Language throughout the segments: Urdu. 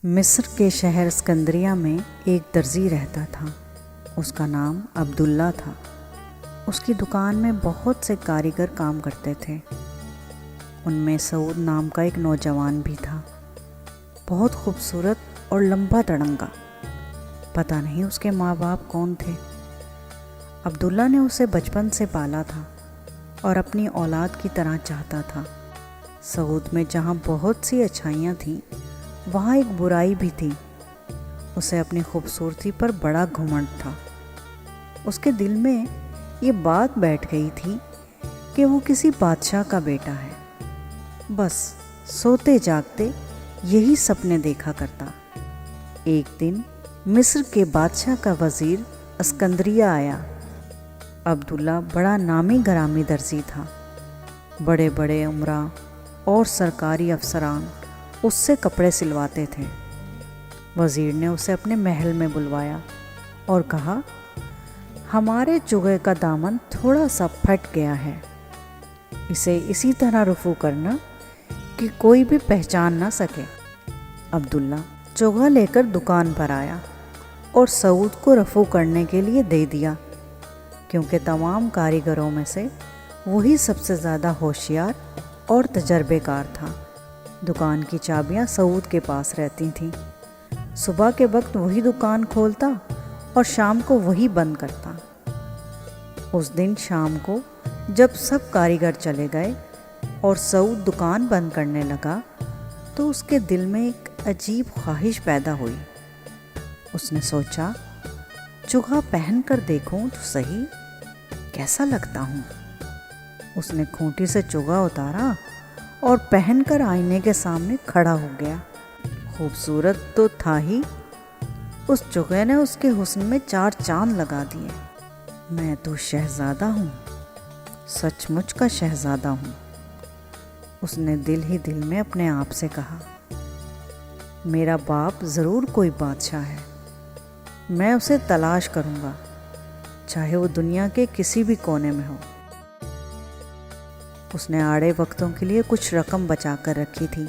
مصر کے شہر اسکندریہ میں ایک درزی رہتا تھا۔ اس کا نام عبداللہ تھا۔ اس کی دکان میں بہت سے کاریگر کام کرتے تھے۔ ان میں سعود نام کا ایک نوجوان بھی تھا، بہت خوبصورت اور لمبا تڑنگا۔ پتہ نہیں اس کے ماں باپ کون تھے۔ عبداللہ نے اسے بچپن سے پالا تھا اور اپنی اولاد کی طرح چاہتا تھا۔ سعود میں جہاں بہت سی اچھائیاں تھیں، وہاں ایک برائی بھی تھی۔ اسے اپنی خوبصورتی پر بڑا گھمنڈ تھا۔ اس کے دل میں یہ بات بیٹھ گئی تھی کہ وہ کسی بادشاہ کا بیٹا ہے۔ بس سوتے جاگتے یہی سپنے دیکھا کرتا۔ ایک دن مصر کے بادشاہ کا وزیر اسکندریہ آیا۔ عبداللہ بڑا نامی گرامی درزی تھا۔ بڑے بڑے امراء اور سرکاری افسران اس سے کپڑے سلواتے تھے۔ وزیر نے اسے اپنے محل میں بلوایا اور کہا، ہمارے چوغے کا دامن تھوڑا سا پھٹ گیا ہے، اسے اسی طرح رفو کرنا کہ کوئی بھی پہچان نہ سکے۔ عبداللہ چوغا لے کر دکان پر آیا اور سعود کو رفو کرنے کے لیے دے دیا، کیونکہ تمام کاریگروں میں سے وہی سب سے زیادہ ہوشیار اور تجربے کار تھا۔ دکان کی چابیاں سعود کے پاس رہتی تھیں۔ صبح کے وقت وہی دکان کھولتا اور شام کو وہی بند کرتا۔ اس دن شام کو جب سب کاریگر چلے گئے اور سعود دکان بند کرنے لگا تو اس کے دل میں ایک عجیب خواہش پیدا ہوئی۔ اس نے سوچا، چوغا پہن کر دیکھوں تو صحیح کیسا لگتا ہوں۔ اس نے کھوٹی سے چوغا اتارا اور پہن کر آئینے کے سامنے کھڑا ہو گیا۔ خوبصورت تو تھا ہی، اس چوغے نے اس کے حسن میں 4 چاند لگا دیے۔ میں تو شہزادہ ہوں، سچ مچ کا شہزادہ ہوں، اس نے دل ہی دل میں اپنے آپ سے کہا۔ میرا باپ ضرور کوئی بادشاہ ہے، میں اسے تلاش کروں گا، چاہے وہ دنیا کے کسی بھی کونے میں ہو۔ اس نے آڑے وقتوں کے لیے کچھ رقم بچا کر رکھی تھی،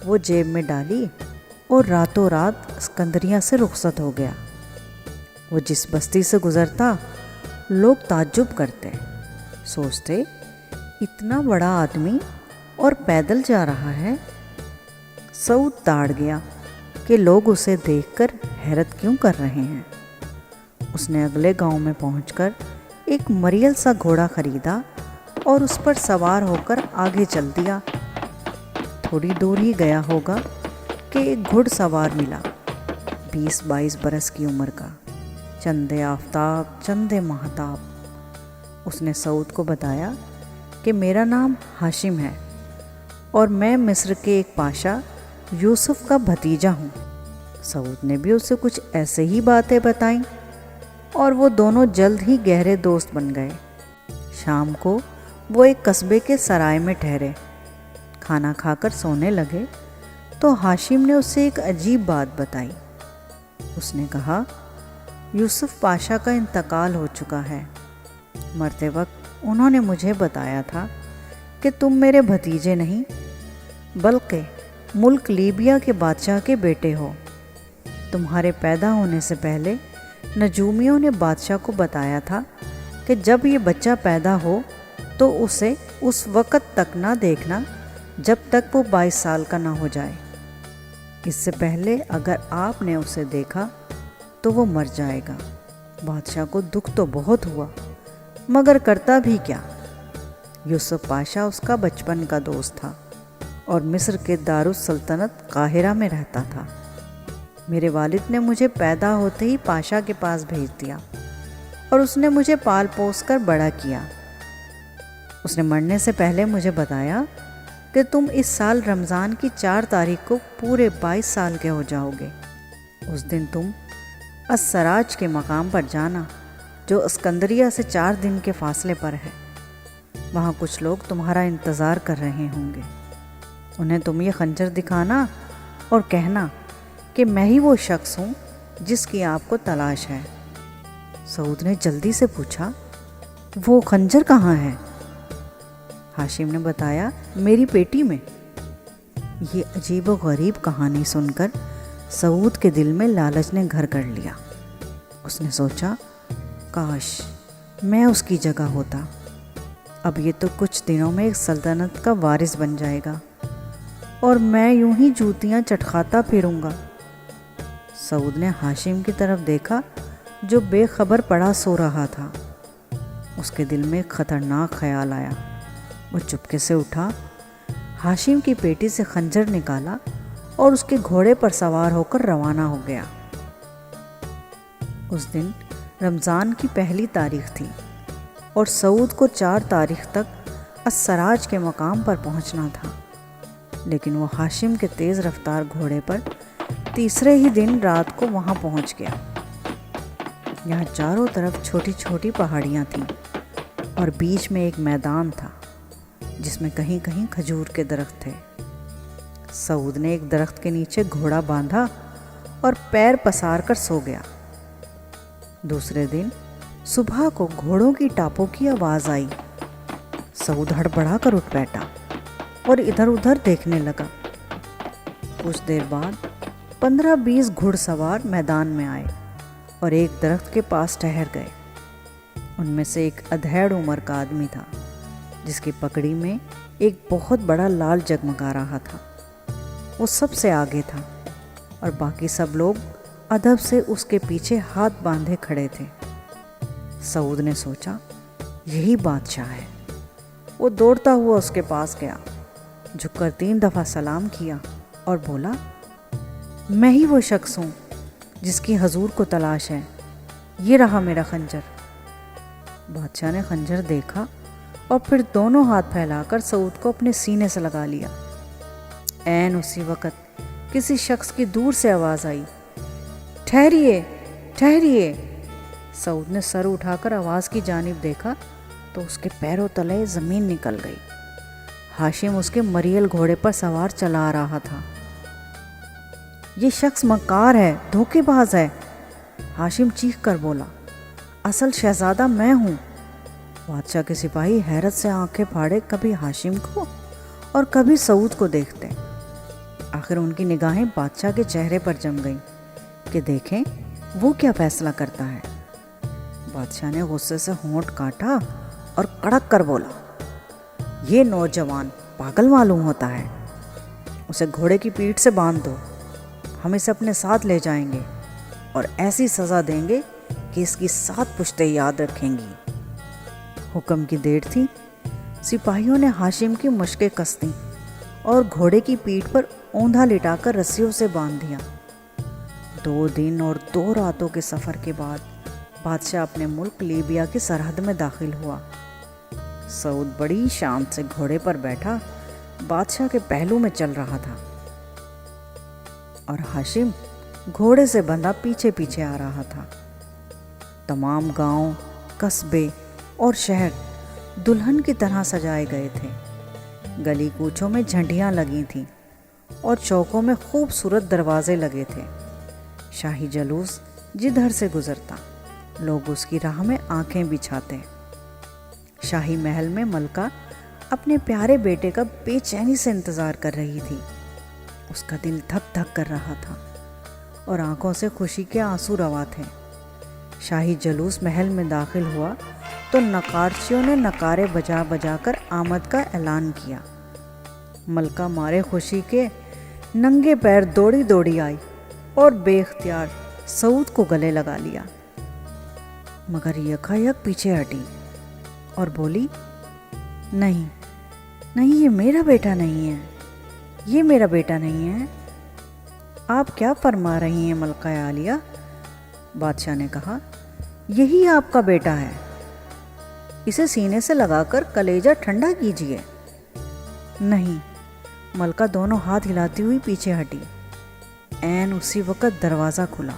وہ جیب میں ڈالی اور راتوں رات اسکندریہ سے رخصت ہو گیا۔ وہ جس بستی سے گزرتا لوگ تعجب کرتے، سوچتے اتنا بڑا آدمی اور پیدل جا رہا ہے۔ سعود تاڑ گیا کہ لوگ اسے دیکھ کر حیرت کیوں کر رہے ہیں۔ اس نے اگلے گاؤں میں پہنچ کر ایک مریل سا گھوڑا خریدا اور اس پر سوار ہو کر آگے چل دیا۔ تھوڑی دور ہی گیا ہوگا کہ ایک گھڑ سوار ملا، 20-22 برس کی عمر کا، چندے آفتاب چندے ماہتاب۔ اس نے سعود کو بتایا کہ میرا نام ہاشم ہے اور میں مصر کے ایک پاشا یوسف کا بھتیجا ہوں۔ سعود نے بھی اسے کچھ ایسے ہی باتیں بتائیں اور وہ دونوں جلد ہی گہرے دوست بن گئے۔ شام کو وہ ایک قصبے کے سرائے میں ٹھہرے۔ کھانا کھا کر سونے لگے تو ہاشم نے اسے ایک عجیب بات بتائی۔ اس نے کہا، یوسف پاشا کا انتقال ہو چکا ہے۔ مرتے وقت انہوں نے مجھے بتایا تھا کہ تم میرے بھتیجے نہیں بلکہ ملک لیبیا کے بادشاہ کے بیٹے ہو۔ تمہارے پیدا ہونے سے پہلے نجومیوں نے بادشاہ کو بتایا تھا کہ جب یہ بچہ پیدا ہو تو اسے اس وقت تک نہ دیکھنا جب تک وہ 22 سال کا نہ ہو جائے۔ اس سے پہلے اگر آپ نے اسے دیکھا تو وہ مر جائے گا۔ بادشاہ کو دکھ تو بہت ہوا، مگر کرتا بھی کیا۔ یوسف پاشا اس کا بچپن کا دوست تھا اور مصر کے دارالسلطنت قاہرہ میں رہتا تھا۔ میرے والد نے مجھے پیدا ہوتے ہی پاشا کے پاس بھیج دیا اور اس نے مجھے پال پوس کر بڑا کیا۔ اس نے مرنے سے پہلے مجھے بتایا کہ تم اس سال رمضان کی 4 تاریخ کو پورے 22 سال کے ہو جاؤ گے۔ اس دن تم السراج کے مقام پر جانا، جو اسکندریہ سے 4 دن کے فاصلے پر ہے۔ وہاں کچھ لوگ تمہارا انتظار کر رہے ہوں گے۔ انہیں تم یہ خنجر دکھانا اور کہنا کہ میں ہی وہ شخص ہوں جس کی آپ کو تلاش ہے۔ سعود نے جلدی سے پوچھا، وہ خنجر کہاں ہے؟ ہاشم نے بتایا، میری پیٹی میں۔ یہ عجیب و غریب کہانی سن کر سعود کے دل میں لالچ نے گھر کر لیا۔ اس نے سوچا کاش میں اس کی جگہ ہوتا، اب یہ تو کچھ دنوں میں ایک سلطنت کا وارث بن جائے گا اور میں یوں ہی جوتیاں چٹکھاتا پھروں گا۔ سعود نے ہاشم کی طرف دیکھا جو بے خبر پڑا سو رہا تھا۔ اس کے دل میں ایک خطرناک خیال آیا۔ وہ چپکے سے اٹھا، ہاشم کی پیٹی سے خنجر نکالا اور اس کے گھوڑے پر سوار ہو کر روانہ ہو گیا۔ اس دن رمضان کی پہلی تاریخ تھی اور سعود کو 4 تاریخ تک السراج کے مقام پر پہنچنا تھا، لیکن وہ ہاشم کے تیز رفتار گھوڑے پر تیسرے ہی دن رات کو وہاں پہنچ گیا۔ یہاں چاروں طرف چھوٹی چھوٹی پہاڑیاں تھیں اور بیچ میں ایک میدان تھا جس میں کہیں کہیں کھجور کے درخت تھے۔ سعود نے ایک درخت کے نیچے گھوڑا باندھا اور پیر پسار کر سو گیا۔ دوسرے دن صبح کو گھوڑوں کی ٹاپوں کی آواز آئی۔ سعود ہڑبڑا کر اٹھ بیٹھا اور ادھر ادھر دیکھنے لگا۔ کچھ دیر بعد 15-20 گھڑ سوار میدان میں آئے اور ایک درخت کے پاس ٹھہر گئے۔ ان میں سے ایک ادھیڑ عمر کا آدمی تھا جس کی پگڑی میں ایک بہت بڑا لال جگمگا رہا تھا۔ وہ سب سے آگے تھا اور باقی سب لوگ ادب سے اس کے پیچھے ہاتھ باندھے کھڑے تھے۔ سعود نے سوچا یہی بادشاہ ہے۔ وہ دوڑتا ہوا اس کے پاس گیا، جھک کر 3 دفعہ سلام کیا اور بولا، میں ہی وہ شخص ہوں جس کی حضور کو تلاش ہے، یہ رہا میرا خنجر۔ بادشاہ نے خنجر دیکھا اور پھر دونوں ہاتھ پھیلا کر سعود کو اپنے سینے سے لگا لیا۔ عین اسی وقت کسی شخص کی دور سے آواز آئی، ٹھہریے ٹھہریے۔ سعود نے سر اٹھا کر آواز کی جانب دیکھا تو اس کے پیروں تلے زمین نکل گئی۔ ہاشم اس کے مریل گھوڑے پر سوار چلا آ رہا تھا۔ یہ شخص مکار ہے، دھوکے باز ہے، ہاشم چیخ کر بولا، اصل شہزادہ میں ہوں۔ بادشاہ کے سپاہی حیرت سے آنکھیں پھاڑے کبھی ہاشم کو اور کبھی سعود کو دیکھتے۔ آخر ان کی نگاہیں بادشاہ کے چہرے پر جم گئیں کہ دیکھیں وہ کیا فیصلہ کرتا ہے۔ بادشاہ نے غصے سے ہونٹ کاٹا اور کڑک کر بولا، یہ نوجوان پاگل معلوم ہوتا ہے، اسے گھوڑے کی پیٹھ سے باندھ دو، ہم اسے اپنے ساتھ لے جائیں گے اور ایسی سزا دیں گے کہ اس کی 7 پشتیں یاد رکھیں گی۔ حکم کی دیر تھی، سپاہیوں نے ہاشم کی مشقیں کس دیں اور گھوڑے کی پیٹھ پر اوندھا لٹا کر رسیوں سے باندھ دیا۔ 2 دن اور 2 راتوں کے سفر کے بعد بادشاہ اپنے ملک لیبیا کی سرحد میں داخل ہوا۔ سعود بڑی شان سے گھوڑے پر بیٹھا بادشاہ کے پہلو میں چل رہا تھا اور ہاشم گھوڑے سے بندھا پیچھے پیچھے آ رہا تھا۔ تمام گاؤں، قصبے اور شہر دلہن کی طرح سجائے گئے تھے۔ گلی کوچوں میں جھنڈیاں لگی تھیں اور چوکوں میں خوبصورت دروازے لگے تھے۔ شاہی جلوس جدھر سے گزرتا لوگ اس کی راہ میں آنکھیں بچھاتے۔ شاہی محل میں ملکہ اپنے پیارے بیٹے کا بے چینی سے انتظار کر رہی تھی۔ اس کا دل دھک دھک کر رہا تھا اور آنکھوں سے خوشی کے آنسو روا تھے۔ شاہی جلوس محل میں داخل ہوا تو نقارچیوں نے نقارے بجا بجا کر آمد کا اعلان کیا۔ ملکہ مارے خوشی کے ننگے پیر دوڑی دوڑی آئی اور بے اختیار سعود کو گلے لگا لیا، مگر یکایک پیچھے ہٹی اور بولی، نہیں نہیں، یہ میرا بیٹا نہیں ہے، یہ میرا بیٹا نہیں ہے۔ آپ کیا فرما رہی ہیں ملکہ عالیہ؟ بادشاہ نے کہا، یہی آپ کا بیٹا ہے، اسے سینے سے لگا کر کلیجہ ٹھنڈا کیجیے۔ نہیں، ملکہ دونوں ہاتھ ہلاتی ہوئی پیچھے ہٹی۔ عین اسی وقت دروازہ کھلا۔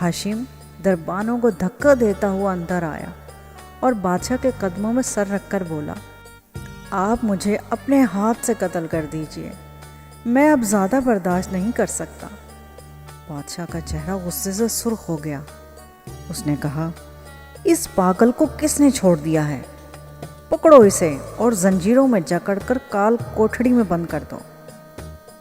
ہاشم دربانوں کو دھکا دیتا ہوا اندر آیا اور بادشاہ کے قدموں میں سر رکھ کر بولا، آپ مجھے اپنے ہاتھ سے قتل کر دیجیے، میں اب زیادہ برداشت نہیں کر سکتا۔ بادشاہ کا چہرہ غصے سے سرخ ہو گیا۔ اس نے کہا، اس پاگل کو کس نے چھوڑ دیا ہے؟ پکڑو اسے اور زنجیروں میں جکڑ کر کال کوٹھڑی میں بند کر دو۔